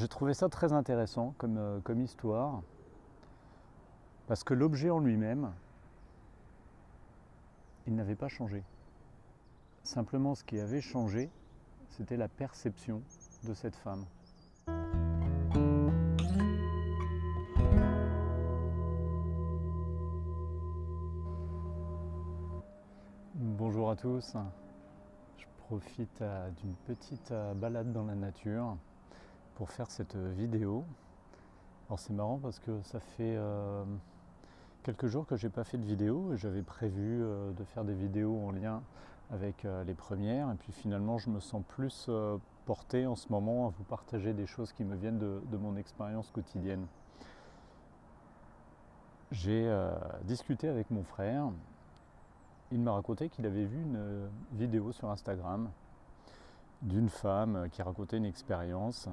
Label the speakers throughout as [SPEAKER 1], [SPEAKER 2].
[SPEAKER 1] J'ai trouvé ça très intéressant comme histoire, parce que l'objet en lui-même, il n'avait pas changé. Simplement, ce qui avait changé, c'était la perception de cette femme. Bonjour à tous, je profite d'une petite balade dans la nature pour faire cette vidéo. Alors c'est marrant parce que ça fait quelques jours que j'ai pas fait de vidéo et j'avais prévu de faire des vidéos en lien avec les premières, et puis finalement je me sens plus porté en ce moment à vous partager des choses qui me viennent de mon expérience quotidienne. J'ai discuté avec mon frère. Il m'a raconté qu'il avait vu une vidéo sur Instagram d'une femme qui racontait une expérience.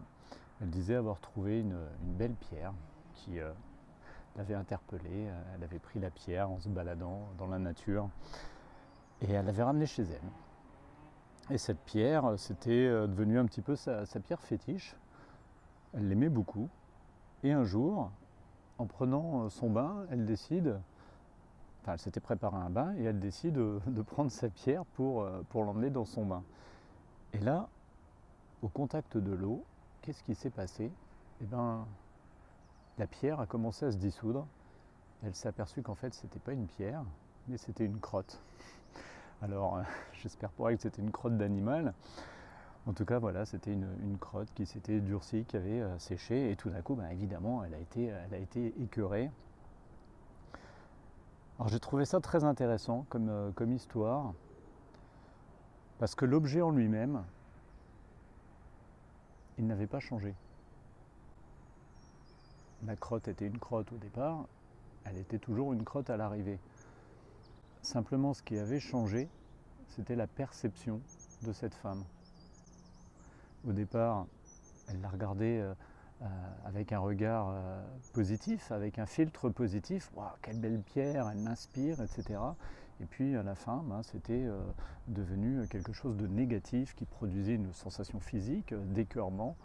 [SPEAKER 1] Elle disait avoir trouvé une belle pierre qui l'avait interpellée. Elle avait pris la pierre en se baladant dans la nature et elle l'avait ramenée chez elle. Et cette pierre, c'était devenu un petit peu sa pierre fétiche. Elle l'aimait beaucoup. Et un jour, en prenant son bain, elle décide, enfin elle s'était préparé un bain et elle décide de prendre sa pierre pour l'emmener dans son bain. Et là, au contact de l'eau, qu'est-ce qui s'est passé? Eh bien, la pierre a commencé à se dissoudre. Elle s'est aperçue qu'en fait, c'était pas une pierre, mais c'était une crotte. Alors, j'espère pour elle que c'était une crotte d'animal. En tout cas, voilà, c'était une crotte qui s'était durcie, qui avait séché, et tout d'un coup, ben, évidemment, elle a été écœurée. Alors, j'ai trouvé ça très intéressant comme histoire, parce que l'objet en lui-même, il n'avait pas changé. La crotte était une crotte au départ, elle était toujours une crotte à l'arrivée. Simplement, ce qui avait changé, c'était la perception de cette femme. Au départ, elle la regardait avec un regard positif, avec un filtre positif. Waouh, quelle belle pierre, elle m'inspire, etc. Et puis à la fin, ben, c'était devenu quelque chose de négatif qui produisait une sensation physique d'écœurement.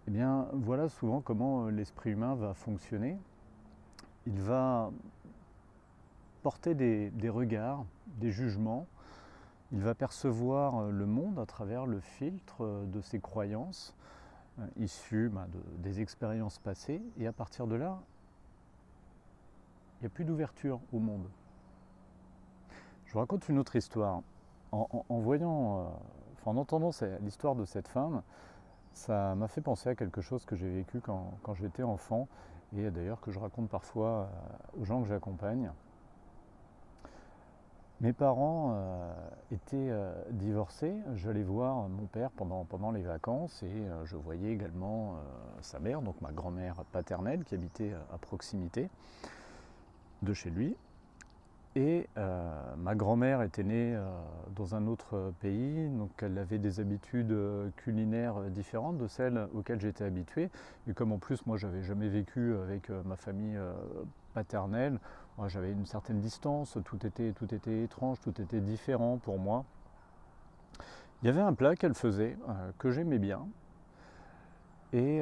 [SPEAKER 1] Eh bien, voilà souvent comment l'esprit humain va fonctionner. Il va porter des regards, des jugements. Il va percevoir le monde à travers le filtre de ses croyances issues des expériences passées. Et à partir de là, il n'y a plus d'ouverture au monde. Je vous raconte une autre histoire. En voyant, en entendant l'histoire de cette femme, ça m'a fait penser à quelque chose que j'ai vécu quand j'étais enfant, et d'ailleurs que je raconte parfois aux gens que j'accompagne. Mes parents étaient divorcés. J'allais voir mon père pendant les vacances, et je voyais également sa mère, donc ma grand-mère paternelle, qui habitait à proximité de chez lui. Et ma grand-mère était née dans un autre pays, donc elle avait des habitudes culinaires différentes de celles auxquelles j'étais habitué. Et comme en plus moi j'avais jamais vécu avec ma famille paternelle, moi, j'avais une certaine distance, tout était étrange, tout était différent pour moi. Il y avait un plat qu'elle faisait que j'aimais bien, et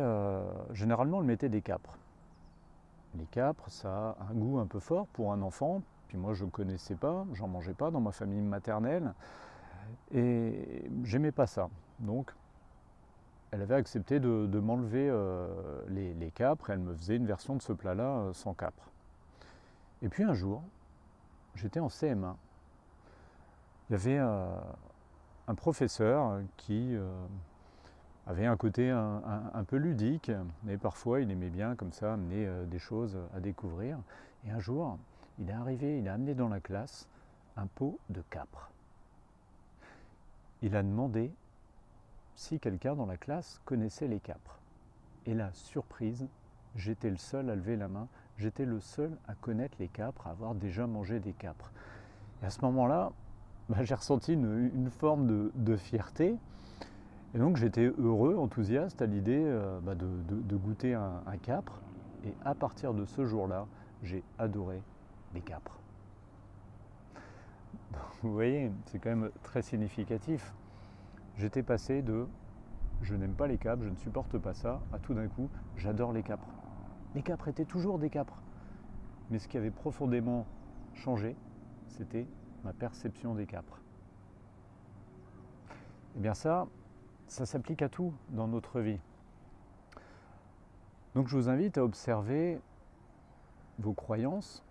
[SPEAKER 1] généralement elle mettait des capres. Les capres, ça a un goût un peu fort pour un enfant. Puis moi je ne connaissais pas, j'en mangeais pas dans ma famille maternelle, et j'aimais pas ça. Donc elle avait accepté de m'enlever les capres, et elle me faisait une version de ce plat-là sans capres. Et puis un jour, j'étais en CM1. Il y avait un professeur qui avait un côté un peu ludique, mais parfois il aimait bien comme ça amener des choses à découvrir. Et un jour, il a amené dans la classe un pot de capres. Il a demandé si quelqu'un dans la classe connaissait les capres. Et là, surprise, j'étais le seul à lever la main, j'étais le seul à connaître les capres, à avoir déjà mangé des capres. Et à ce moment-là, j'ai ressenti une forme de fierté. Et donc j'étais heureux, enthousiaste à l'idée de goûter un capre. Et à partir de ce jour-là, j'ai adoré les capres. Vous voyez, c'est quand même très significatif. J'étais passé de je n'aime pas les capres, je ne supporte pas ça, à tout d'un coup, j'adore les capres. Les capres étaient toujours des capres. Mais ce qui avait profondément changé, c'était ma perception des capres. Et bien ça s'applique à tout dans notre vie. Donc je vous invite à observer vos croyances,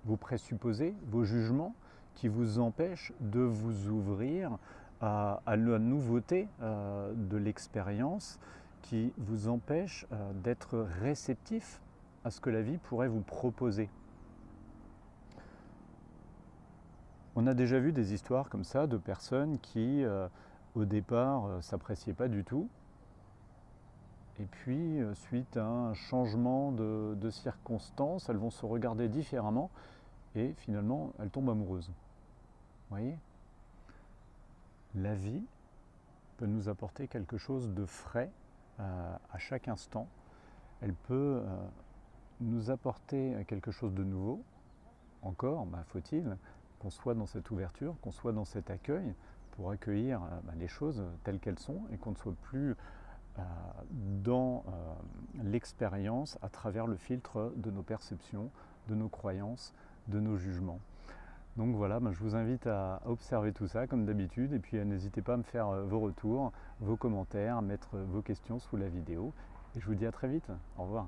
[SPEAKER 1] vos présupposés, vos jugements qui vous empêchent de vous ouvrir à la nouveauté de l'expérience, qui vous empêchent d'être réceptif à ce que la vie pourrait vous proposer. On a déjà vu des histoires comme ça de personnes qui, au départ, s'appréciaient pas du tout. Et puis, suite à un changement de circonstances, elles vont se regarder différemment et finalement, elles tombent amoureuses. Vous voyez ? La vie peut nous apporter quelque chose de frais à chaque instant. Elle peut nous apporter quelque chose de nouveau. Encore, faut-il qu'on soit dans cette ouverture, qu'on soit dans cet accueil pour accueillir les choses telles qu'elles sont et qu'on ne soit plus dans l'expérience à travers le filtre de nos perceptions, de nos croyances, de nos jugements. Donc voilà, je vous invite à observer tout ça comme d'habitude et puis n'hésitez pas à me faire vos retours, vos commentaires, à mettre vos questions sous la vidéo et je vous dis à très vite. Au revoir.